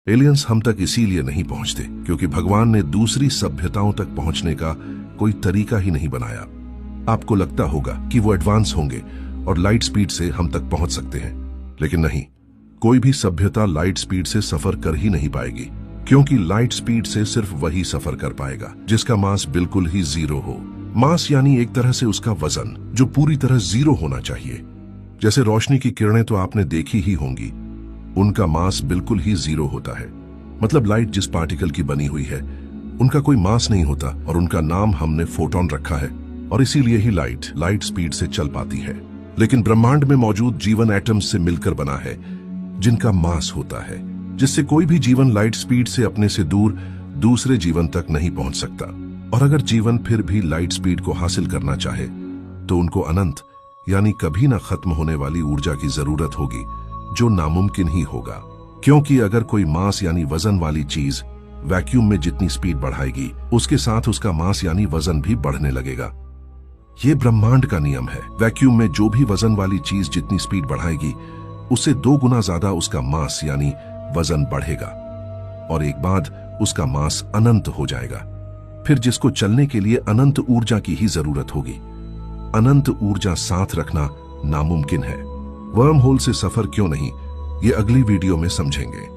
Aliens हम तक इसीलिए नहीं पहुंचते क्योंकि भगवान ने दूसरी सभ्यताओं तक पहुंचने का कोई तरीका ही नहीं बनाया। आपको लगता होगा कि वो एडवांस होंगे और लाइट स्पीड से हम तक पहुंच सकते हैं, लेकिन नहीं, कोई भी सभ्यता लाइट स्पीड से सफर कर ही नहीं पाएगी, क्योंकि लाइट स्पीड से सिर्फ वही सफर कर पाएगा जिसका मास बिल्कुल ही जीरो हो। मास यानी एक तरह से उसका वजन जो पूरी तरह जीरो होना चाहिए। जैसे रोशनी की किरणें तो आपने देखी ही होंगी, उनका मास बिल्कुल ही जीरो होता है। मतलब लाइट जिस पार्टिकल की बनी हुई है उनका कोई मास नहीं होता और उनका नाम हमने फोटोन रखा है, और इसीलिए ही लाइट स्पीड से चल पाती है। लेकिन ब्रह्मांड में मौजूद जीवन एटम्स से मिलकर बना है जिनका मास होता है, जिससे कोई भी जीवन लाइट स्पीड से अपने से दूर दूसरे जीवन तक नहीं पहुंच सकता। और अगर जीवन फिर भी लाइट स्पीड को हासिल करना चाहे तो उनको अनंत यानी कभी ना खत्म होने वाली ऊर्जा की जरूरत होगी, जो नामुमकिन ही होगा, क्योंकि अगर कोई मास यानी वजन वाली चीज वैक्यूम में जितनी स्पीड बढ़ाएगी उसके साथ उसका मास यानी वजन भी बढ़ने लगेगा। यह ब्रह्मांड का नियम है। वैक्यूम में जो भी वजन वाली चीज जितनी स्पीड बढ़ाएगी उससे 2 गुना ज्यादा उसका मास यानी वजन बढ़ेगा, और एक बाद उसका मास अनंत हो जाएगा। फिर जिसको चलने के लिए अनंत ऊर्जा की ही जरूरत होगी। अनंत ऊर्जा साथ रखना नामुमकिन है। वर्म होल से सफर क्यों नहीं, ये अगली वीडियो में समझेंगे।